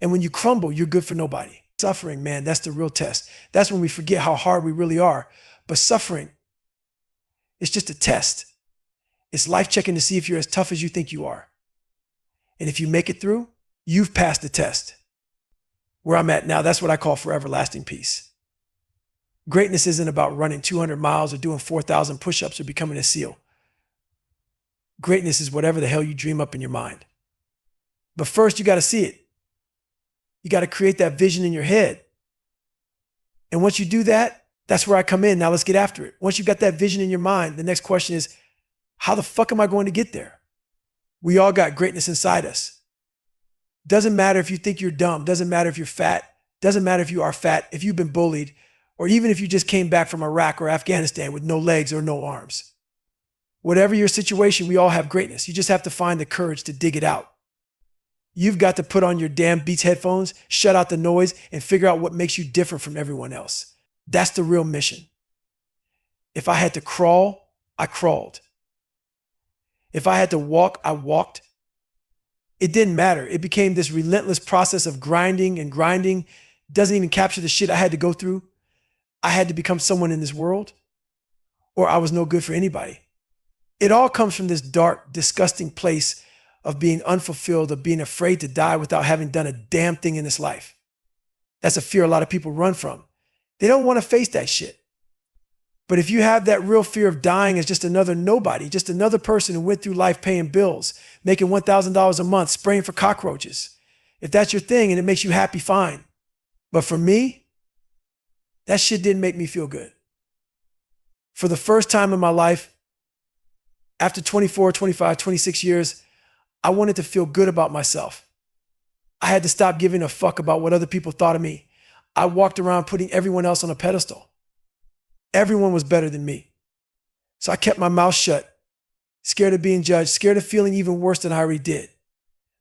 And when you crumble, you're good for nobody. Suffering, man, that's the real test. That's when we forget how hard we really are. But suffering, it's just a test. It's life checking to see if you're as tough as you think you are. And if you make it through, you've passed the test. Where I'm at now, that's what I call forever lasting peace. Greatness isn't about running 200 miles or doing 4,000 push-ups or becoming a SEAL. Greatness is whatever the hell you dream up in your mind. But first, you got to see it. You got to create that vision in your head. And once you do that, that's where I come in. Now let's get after it. Once you've got that vision in your mind, the next question is, how the fuck am I going to get there? We all got greatness inside us. Doesn't matter if you think you're dumb. Doesn't matter if you're fat. Doesn't matter if you are fat, if you've been bullied, or even if you just came back from Iraq or Afghanistan with no legs or no arms. Whatever your situation, we all have greatness. You just have to find the courage to dig it out. You've got to put on your damn Beats headphones, shut out the noise, and figure out what makes you different from everyone else. That's the real mission. If I had to crawl, I crawled. If I had to walk, I walked. It didn't matter. It became this relentless process of grinding and grinding. Doesn't even capture the shit I had to go through. I had to become someone in this world, or I was no good for anybody. It all comes from this dark, disgusting place of being unfulfilled, of being afraid to die without having done a damn thing in this life. That's a fear a lot of people run from. They don't want to face that shit. But if you have that real fear of dying as just another nobody, just another person who went through life paying bills, making $1,000 a month, spraying for cockroaches, if that's your thing and it makes you happy, fine. But for me, that shit didn't make me feel good. For the first time in my life, after 24, 25, 26 years, I wanted to feel good about myself. I had to stop giving a fuck about what other people thought of me. I walked around putting everyone else on a pedestal. Everyone was better than me. So I kept my mouth shut, scared of being judged, scared of feeling even worse than I already did.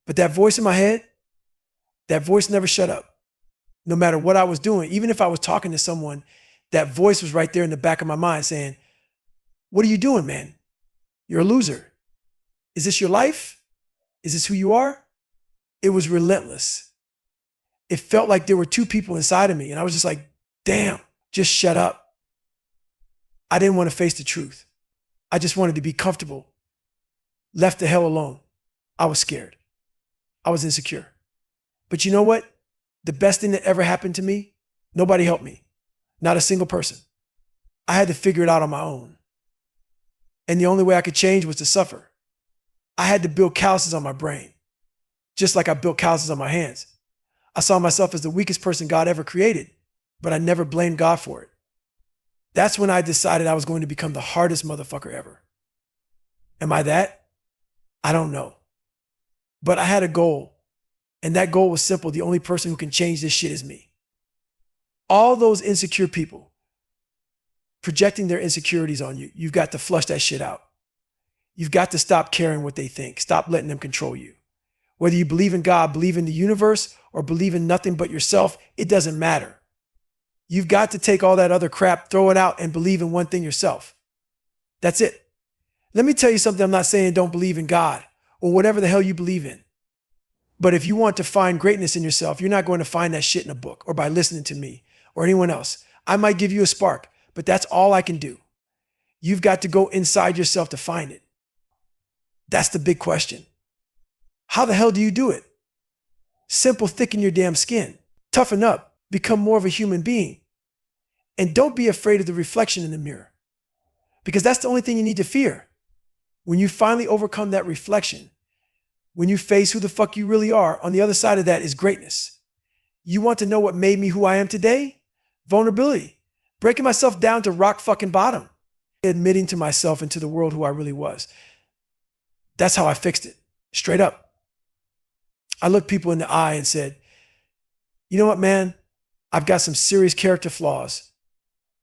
But that voice in my head, that voice never shut up. No matter what I was doing, even if I was talking to someone, that voice was right there in the back of my mind saying, what are you doing, man? You're a loser. Is this your life? Is this who you are? It was relentless. It felt like there were two people inside of me. And I was just like, damn, just shut up. I didn't want to face the truth. I just wanted to be comfortable, left the hell alone. I was scared. I was insecure. But you know what? The best thing that ever happened to me, nobody helped me. Not a single person. I had to figure it out on my own. And the only way I could change was to suffer. I had to build calluses on my brain, just like I built calluses on my hands. I saw myself as the weakest person God ever created, but I never blamed God for it. That's when I decided I was going to become the hardest motherfucker ever. Am I that? I don't know. But I had a goal, and that goal was simple. The only person who can change this shit is me. All those insecure people projecting their insecurities on you, you've got to flush that shit out. You've got to stop caring what they think. Stop letting them control you. Whether you believe in God, believe in the universe, or believe in nothing but yourself, it doesn't matter. You've got to take all that other crap, throw it out, and believe in one thing yourself. That's it. Let me tell you something. I'm not saying don't believe in God or whatever the hell you believe in. But if you want to find greatness in yourself, you're not going to find that shit in a book or by listening to me or anyone else. I might give you a spark, but that's all I can do. You've got to go inside yourself to find it. That's the big question. How the hell do you do it? Simple, thicken your damn skin. Toughen up. Become more of a human being. And don't be afraid of the reflection in the mirror, because that's the only thing you need to fear. When you finally overcome that reflection, when you face who the fuck you really are, on the other side of that is greatness. You want to know what made me who I am today? Vulnerability. Breaking myself down to rock fucking bottom. Admitting to myself and to the world who I really was. That's how I fixed it. Straight up. I looked people in the eye and said, you know what, man? I've got some serious character flaws.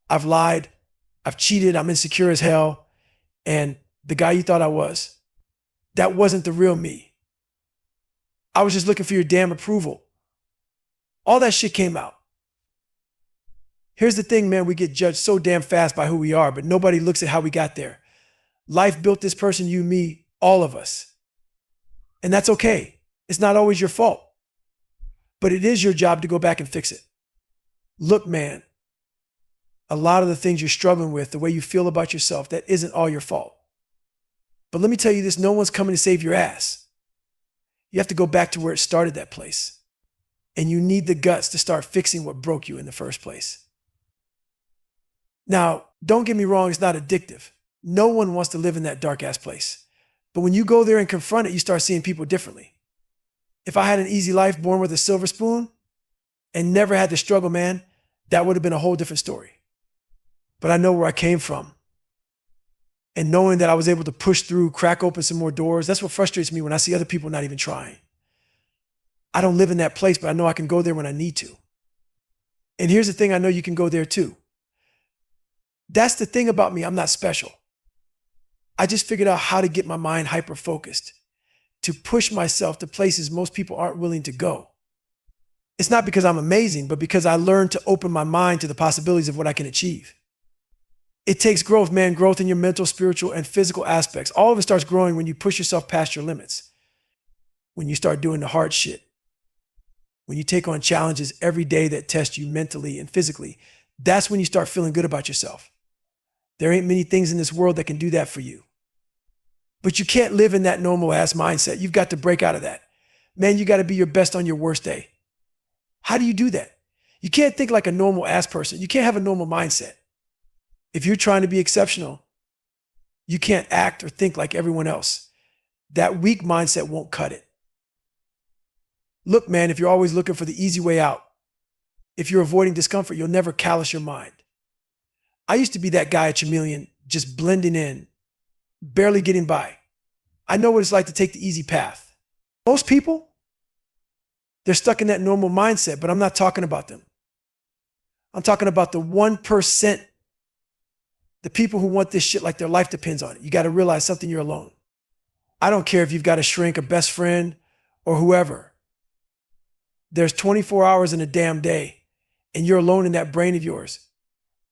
I've lied. I've cheated. I'm insecure as hell. And the guy you thought I was, that wasn't the real me. I was just looking for your damn approval. All that shit came out. Here's the thing, man, we get judged so damn fast by who we are, but nobody looks at how we got there. Life built this person, you, me, all of us. And that's okay. It's not always your fault. But it is your job to go back and fix it. Look, man, a lot of the things you're struggling with, the way you feel about yourself, that isn't all your fault. But let me tell you this, no one's coming to save your ass. You have to go back to where it started, that place. And you need the guts to start fixing what broke you in the first place. Now, don't get me wrong, it's not addictive. No one wants to live in that dark ass place. But when you go there and confront it, you start seeing people differently. If I had an easy life, born with a silver spoon, and never had to struggle, man, that would have been a whole different story. But I know where I came from. And knowing that I was able to push through, crack open some more doors, that's what frustrates me when I see other people not even trying. I don't live in that place, but I know I can go there when I need to. And here's the thing, I know you can go there too. That's the thing about me, I'm not special. I just figured out how to get my mind hyper-focused, to push myself to places most people aren't willing to go. It's not because I'm amazing, but because I learned to open my mind to the possibilities of what I can achieve. It takes growth, man, growth in your mental, spiritual, and physical aspects. All of it starts growing when you push yourself past your limits, when you start doing the hard shit, when you take on challenges every day that test you mentally and physically. That's when you start feeling good about yourself. There ain't many things in this world that can do that for you. But you can't live in that normal ass mindset. You've got to break out of that. Man, you got to be your best on your worst day. How do you do that? You can't think like a normal ass person. You can't have a normal mindset. If you're trying to be exceptional, you can't act or think like everyone else. That weak mindset won't cut it. Look, man, if you're always looking for the easy way out, if you're avoiding discomfort, you'll never callous your mind. I used to be that guy at Chameleon, just blending in, barely getting by. I know what it's like to take the easy path. Most people, they're stuck in that normal mindset, but I'm not talking about them. I'm talking about the 1%, the people who want this shit like their life depends on it. You got to realize something, you're alone. I don't care if you've got a shrink, a best friend, or whoever. There's 24 hours in a damn day, and you're alone in that brain of yours.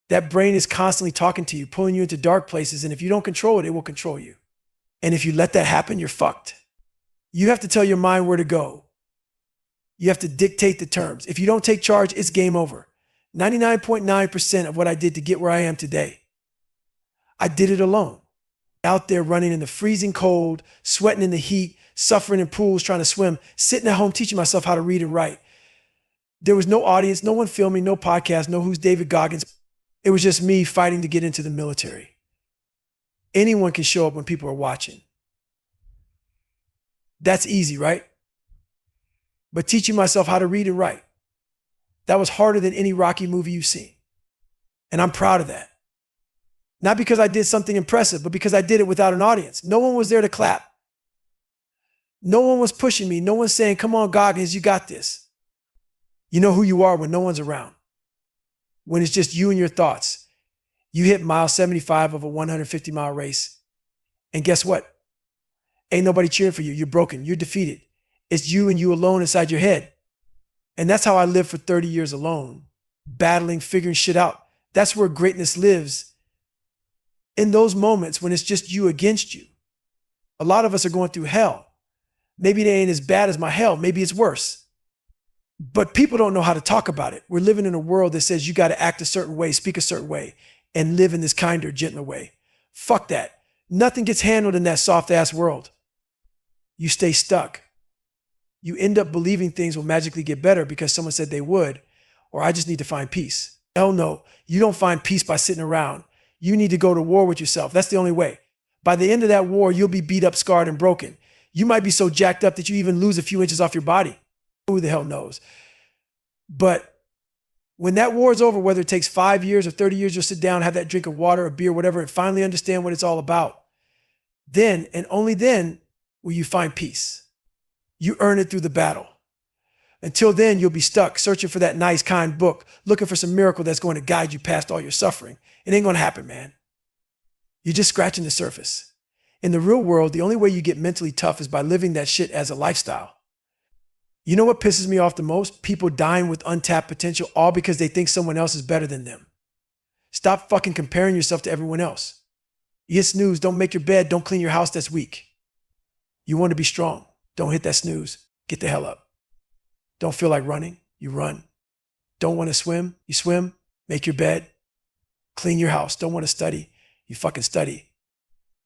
That brain is constantly talking to you, pulling you into dark places, and if you don't control it, it will control you. And if you let that happen, you're fucked. You have to tell your mind where to go. You have to dictate the terms. If you don't take charge, it's game over. 99.9% of what I did to get where I am today, I did it alone. Out there running in the freezing cold, sweating in the heat, suffering in pools, trying to swim, sitting at home teaching myself how to read and write. There was no audience, no one filming, no podcast, no Who's David Goggins. It was just me fighting to get into the military. Anyone can show up when people are watching. That's easy, right? But teaching myself how to read and write, that was harder than any Rocky movie you've seen. And I'm proud of that. Not because I did something impressive, but because I did it without an audience. No one was there to clap. No one was pushing me. No one's saying, come on, Goggins, you got this. You know who you are when no one's around. When it's just you and your thoughts. You hit mile 75 of a 150-mile race. And guess what? Ain't nobody cheering for you. You're broken. You're defeated. It's you and you alone inside your head. And that's how I lived for 30 years alone, battling, figuring shit out. That's where greatness lives. In those moments when it's just you against you. A lot of us are going through hell. Maybe they ain't as bad as my hell. Maybe it's worse. But people don't know how to talk about it. We're living in a world that says you got to act a certain way, speak a certain way, and live in this kinder, gentler way. Fuck that. Nothing gets handled in that soft-ass world. You stay stuck. You end up believing things will magically get better because someone said they would, or I just need to find peace. Hell no. You don't find peace by sitting around. You need to go to war with yourself. That's the only way. By the end of that war, you'll be beat up, scarred, and broken. You might be so jacked up that you even lose a few inches off your body. Who the hell knows? But when that war is over, whether it takes 5 years or 30 years, you'll sit down, have that drink of water or beer, whatever, and finally understand what it's all about. Then, and only then, will you find peace. You earn it through the battle. Until then, you'll be stuck searching for that nice, kind book, looking for some miracle that's going to guide you past all your suffering. It ain't going to happen, man. You're just scratching the surface. In the real world, the only way you get mentally tough is by living that shit as a lifestyle. You know what pisses me off the most? People dying with untapped potential all because they think someone else is better than them. Stop fucking comparing yourself to everyone else. You hit snooze, don't make your bed, don't clean your house, that's weak. You want to be strong, don't hit that snooze, get the hell up. Don't feel like running, you run. Don't want to swim, you swim, make your bed, clean your house. Don't want to study, you fucking study.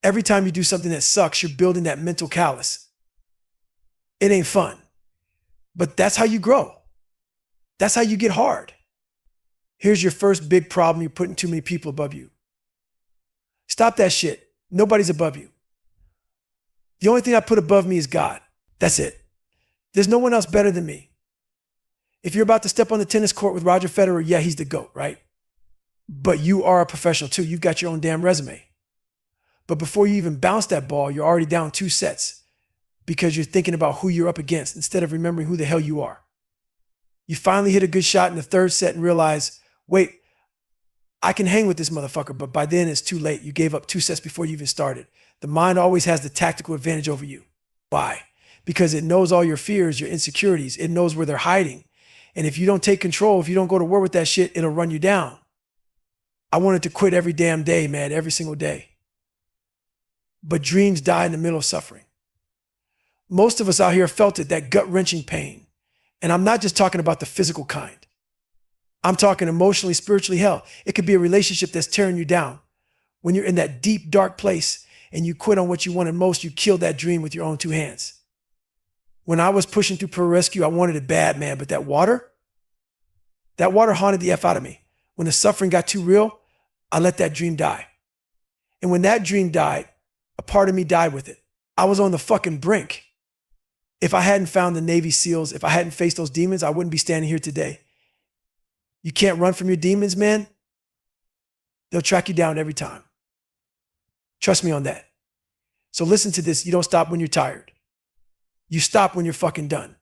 Every time you do something that sucks, you're building that mental callus. It ain't fun, but that's how you grow. That's how you get hard. Here's your first big problem: you're putting too many people above you. Stop that shit. Nobody's above you. The only thing I put above me is God. That's it. There's no one else better than me. If you're about to step on the tennis court with Roger Federer, yeah, he's the GOAT, right? But you are a professional too. You've got your own damn resume. But before you even bounce that ball, you're already down 2 sets because you're thinking about who you're up against instead of remembering who the hell you are. You finally hit a good shot in the 3rd set and realize, wait, I can hang with this motherfucker, but by then it's too late. You gave up 2 sets before you even started. The mind always has the tactical advantage over you. Why? Because it knows all your fears, your insecurities. It knows where they're hiding. And if you don't take control, if you don't go to war with that shit, it'll run you down. I wanted to quit every damn day, man, every single day. But dreams die in the middle of suffering. Most of us out here felt it, that gut-wrenching pain. And I'm not just talking about the physical kind. I'm talking emotionally, spiritually hell. It could be a relationship that's tearing you down. When you're in that deep, dark place and you quit on what you wanted most, you killed that dream with your own 2 hands. When I was pushing through pararescue, I wanted it bad, man, but that water haunted the F out of me. When the suffering got too real, I let that dream die. And when that dream died, a part of me died with it. I was on the fucking brink. If I hadn't found the Navy SEALs, if I hadn't faced those demons, I wouldn't be standing here today. You can't run from your demons, man. They'll track you down every time. Trust me on that. So listen to this. You don't stop when you're tired. You stop when you're fucking done.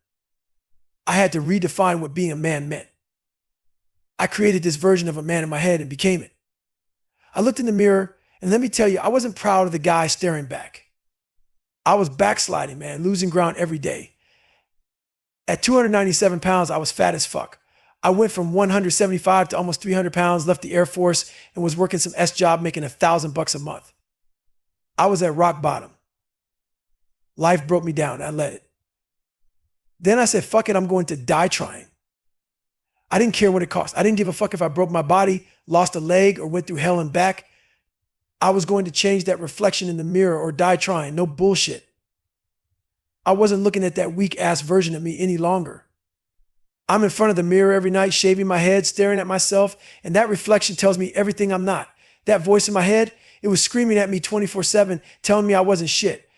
I had to redefine what being a man meant. I created this version of a man in my head and became it. I looked in the mirror, and let me tell you, I wasn't proud of the guy staring back. I was backsliding, man, losing ground every day. At 297 pounds, I was fat as fuck. I went from 175 to almost 300 pounds, left the Air Force, and was working some S job making $1,000 a month. I was at rock bottom. Life broke me down. I let it. Then I said, fuck it, I'm going to die trying. I didn't care what it cost. I didn't give a fuck if I broke my body, lost a leg, or went through hell and back. I was going to change that reflection in the mirror or die trying. No bullshit. I wasn't looking at that weak ass version of me any longer. I'm in front of the mirror every night, shaving my head, staring at myself, and that reflection tells me everything I'm not. That voice in my head, it was screaming at me 24/7, telling me I wasn't shit.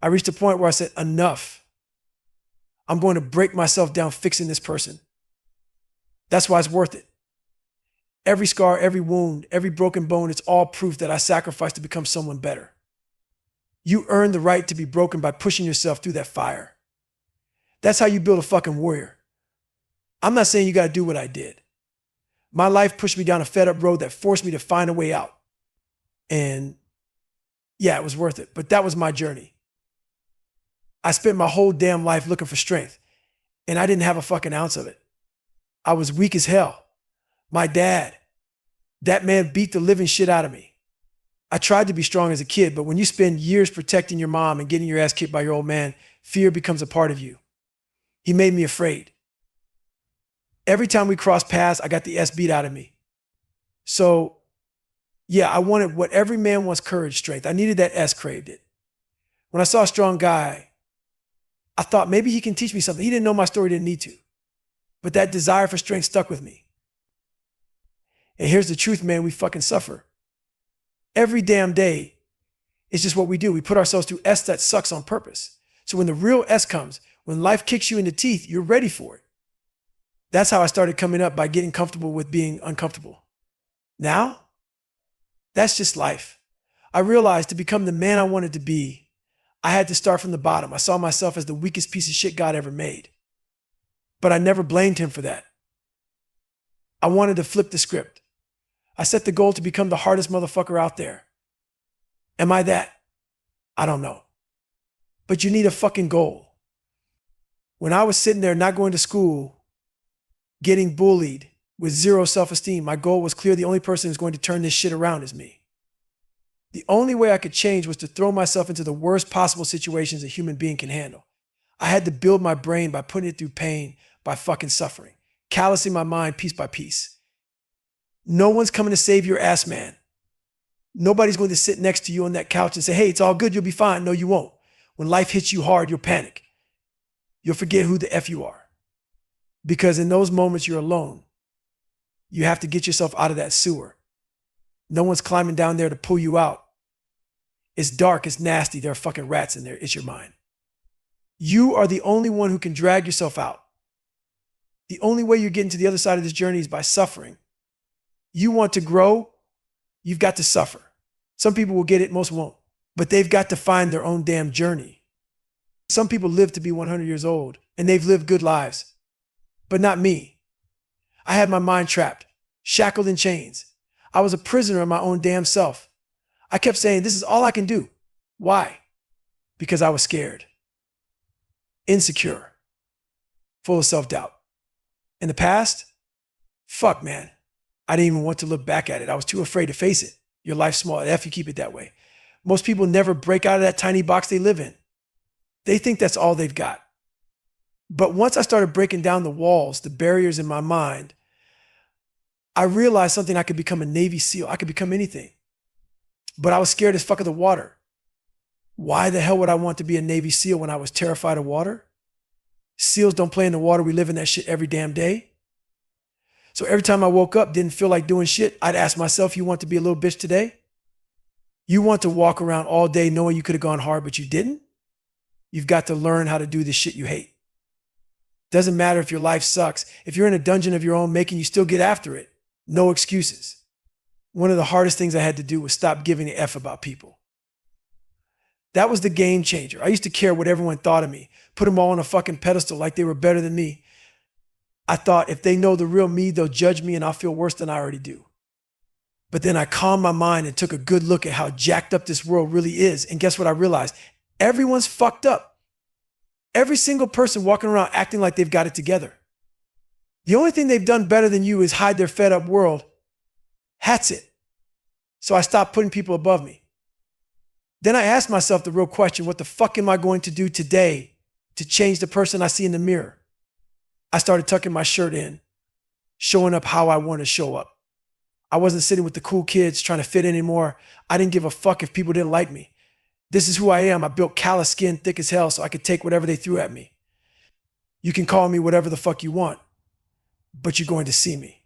I reached a point where I said, enough. I'm going to break myself down fixing this person. That's why it's worth it. Every scar, every wound, every broken bone, it's all proof that I sacrificed to become someone better. You earn the right to be broken by pushing yourself through that fire. That's how you build a fucking warrior. I'm not saying you got to do what I did. My life pushed me down a fed up road that forced me to find a way out. And yeah, it was worth it. But that was my journey. I spent my whole damn life looking for strength, and I didn't have a fucking ounce of it. I was weak as hell. My dad, that man beat the living shit out of me. I tried to be strong as a kid, but when you spend years protecting your mom and getting your ass kicked by your old man, fear becomes a part of you. He made me afraid. Every time we crossed paths, I got the S beat out of me. So yeah, I wanted what every man wants: courage, strength. I needed that S, craved it. When I saw a strong guy, I thought maybe he can teach me something. He didn't know my story, didn't need to. But that desire for strength stuck with me. And here's the truth, man, we fucking suffer. Every damn day, it's just what we do. We put ourselves through S that sucks on purpose. So when the real S comes, when life kicks you in the teeth, you're ready for it. That's how I started coming up, by getting comfortable with being uncomfortable. Now, that's just life. I realized to become the man I wanted to be, I had to start from the bottom. I saw myself as the weakest piece of shit God ever made. But I never blamed him for that. I wanted to flip the script. I set the goal to become the hardest motherfucker out there. Am I that? I don't know. But you need a fucking goal. When I was sitting there not going to school, getting bullied with zero self-esteem, my goal was clear. The only person who's going to turn this shit around is me. The only way I could change was to throw myself into the worst possible situations a human being can handle. I had to build my brain by putting it through pain, by fucking suffering, callousing my mind piece by piece. No one's coming to save your ass, man. Nobody's going to sit next to you on that couch and say, hey, it's all good, you'll be fine. No, you won't. When life hits you hard, you'll panic. You'll forget who the F you are. Because in those moments, you're alone. You have to get yourself out of that sewer. No one's climbing down there to pull you out. It's dark, it's nasty, there are fucking rats in there, it's your mind. You are the only one who can drag yourself out. The only way you're getting to the other side of this journey is by suffering. You want to grow, you've got to suffer. Some people will get it, most won't. But they've got to find their own damn journey. Some people live to be 100 years old, and they've lived good lives. But not me. I had my mind trapped, shackled in chains. I was a prisoner of my own damn self. I kept saying, this is all I can do. Why? Because I was scared, insecure, full of self-doubt. In the past, fuck, man. I didn't even want to look back at it. I was too afraid to face it. Your life's small. F, you keep it that way. Most people never break out of that tiny box they live in. They think that's all they've got. But once I started breaking down the walls, the barriers in my mind, I realized something. I could become a Navy SEAL. I could become anything. But I was scared as fuck of the water. Why the hell would I want to be a Navy SEAL when I was terrified of water? SEALs don't play in the water. We live in that shit every damn day. So every time I woke up, didn't feel like doing shit, I'd ask myself, you want to be a little bitch today? You want to walk around all day knowing you could have gone hard, but you didn't? You've got to learn how to do the shit you hate. Doesn't matter if your life sucks. If you're in a dungeon of your own making, you still get after it. No excuses. One of the hardest things I had to do was stop giving a F about people. That was the game changer. I used to care what everyone thought of me, put them all on a fucking pedestal like they were better than me. I thought if they know the real me, they'll judge me and I'll feel worse than I already do. But then I calmed my mind and took a good look at how jacked up this world really is. And guess what I realized? Everyone's fucked up. Every single person walking around acting like they've got it together. The only thing they've done better than you is hide their fed up world. That's it. So I stopped putting people above me. Then I asked myself the real question, what the fuck am I going to do today to change the person I see in the mirror? I started tucking my shirt in, showing up how I want to show up. I wasn't sitting with the cool kids trying to fit in anymore. I didn't give a fuck if people didn't like me. This is who I am. I built callous skin, thick as hell, so I could take whatever they threw at me. You can call me whatever the fuck you want, but you're going to see me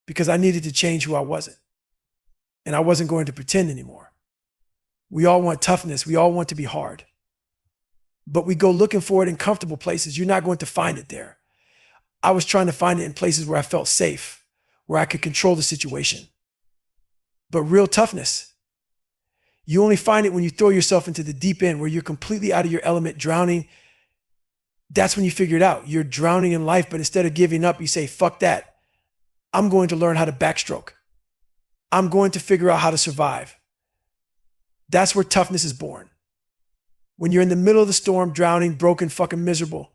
because I needed to change who I wasn't. And I wasn't going to pretend anymore. We all want toughness. We all want to be hard. But we go looking for it in comfortable places. You're not going to find it there. I was trying to find it in places where I felt safe, where I could control the situation. But real toughness, you only find it when you throw yourself into the deep end, where you're completely out of your element, drowning. That's when you figure it out. You're drowning in life, but instead of giving up, you say, fuck that. I'm going to learn how to backstroke. I'm going to figure out how to survive. That's where toughness is born. When you're in the middle of the storm, drowning, broken, fucking miserable,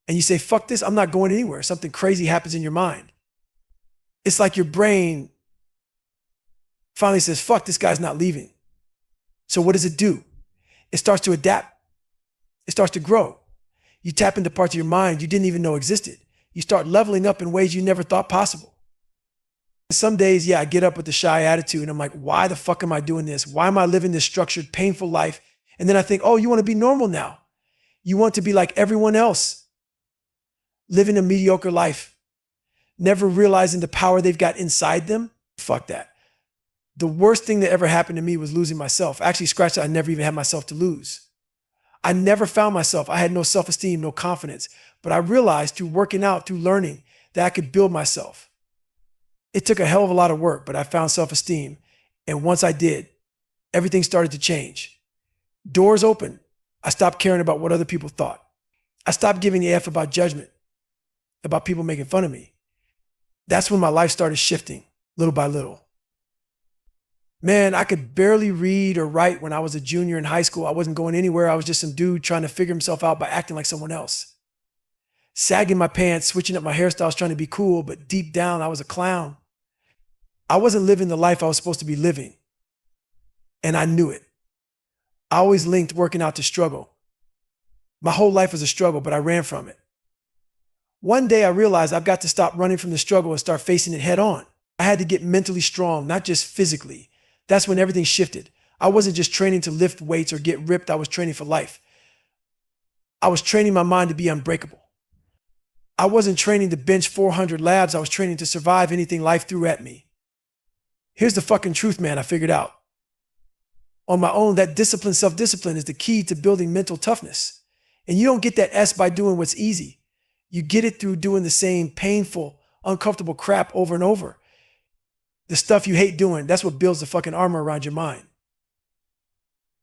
and you say, fuck this, I'm not going anywhere. Something crazy happens in your mind. It's like your brain finally says, fuck, this guy's not leaving. So what does it do? It starts to adapt. It starts to grow. You tap into parts of your mind you didn't even know existed. You start leveling up in ways you never thought possible. Some days, yeah, I get up with a shy attitude and I'm like, why the fuck am I doing this? Why am I living this structured, painful life? And then I think, oh, you want to be normal now. You want to be like everyone else, living a mediocre life, never realizing the power they've got inside them. Fuck that. The worst thing that ever happened to me was losing myself. Actually, scratch that, I never even had myself to lose. I never found myself. I had no self-esteem, no confidence. But I realized through working out, through learning, that I could build myself. It took a hell of a lot of work, but I found self-esteem. And once I did, everything started to change. Doors opened. I stopped caring about what other people thought. I stopped giving a F about judgment, about people making fun of me. That's when my life started shifting, little by little. Man, I could barely read or write when I was a junior in high school. I wasn't going anywhere. I was just some dude trying to figure himself out by acting like someone else. sagging my pants, switching up my hairstyles, trying to be cool, but deep down, I was a clown. I wasn't living the life I was supposed to be living, and I knew it. I always linked working out to struggle. My whole life was a struggle, but I ran from it. One day I realized I've got to stop running from the struggle and start facing it head on. I had to get mentally strong, not just physically. That's when everything shifted. I wasn't just training to lift weights or get ripped. I was training for life. I was training my mind to be unbreakable. I wasn't training to bench 400 labs. I was training to survive anything life threw at me. Here's the fucking truth, man, I figured out. On my own, that discipline, self-discipline is the key to building mental toughness. And you don't get that S by doing what's easy. You get it through doing the same painful, uncomfortable crap over and over. The stuff you hate doing, that's what builds the fucking armor around your mind.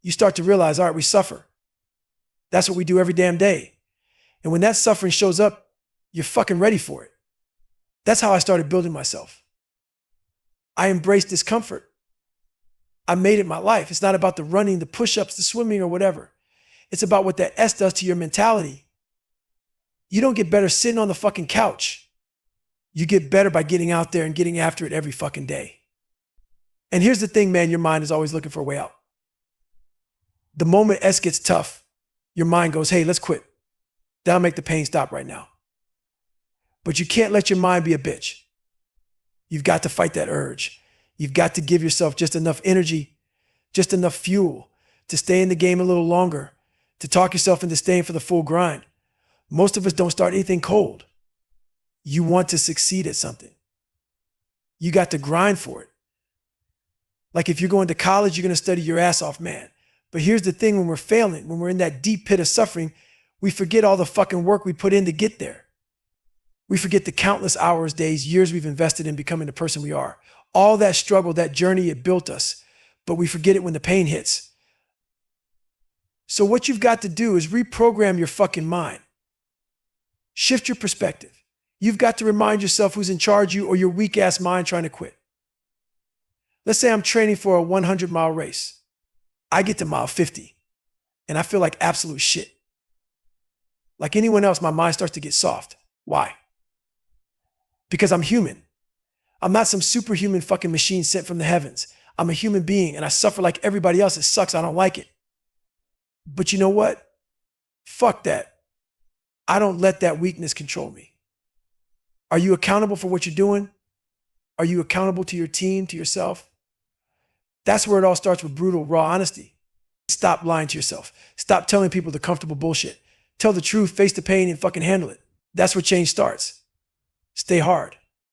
You start to realize, all right, we suffer. That's what we do every damn day. And when that suffering shows up, you're fucking ready for it. That's how I started building myself. I embraced discomfort. I made it my life. It's not about the running, the push-ups, the swimming, or whatever. It's about what that S does to your mentality. You don't get better sitting on the fucking couch. You get better by getting out there and getting after it every fucking day. And here's the thing, man, your mind is always looking for a way out. The moment S gets tough, your mind goes, hey, let's quit. That'll make the pain stop right now. But you can't let your mind be a bitch. You've got to fight that urge. You've got to give yourself just enough energy, just enough fuel to stay in the game a little longer, to talk yourself into staying for the full grind. Most of us don't start anything cold. You want to succeed at something. You got to grind for it. Like if you're going to college, you're going to study your ass off, man. But here's the thing, when we're failing, when we're in that deep pit of suffering, we forget all the fucking work we put in to get there. We forget the countless hours, days, years we've invested in becoming the person we are. All that struggle, that journey, it built us. But we forget it when the pain hits. So what you've got to do is reprogram your fucking mind. Shift your perspective. You've got to remind yourself who's in charge, you or your weak ass mind trying to quit. Let's say I'm training for a 100-mile race. I get to mile 50 and I feel like absolute shit. Like anyone else, my mind starts to get soft. Why? Because I'm human. I'm not some superhuman fucking machine sent from the heavens. I'm a human being and I suffer like everybody else. It sucks. I don't like it. But you know what? Fuck that. I don't let that weakness control me. Are you accountable for what you're doing? Are you accountable to your team, to yourself? That's where it all starts, with brutal, raw honesty. Stop lying to yourself. Stop telling people the comfortable bullshit. Tell the truth, face the pain, and fucking handle it. That's where change starts. Stay hard.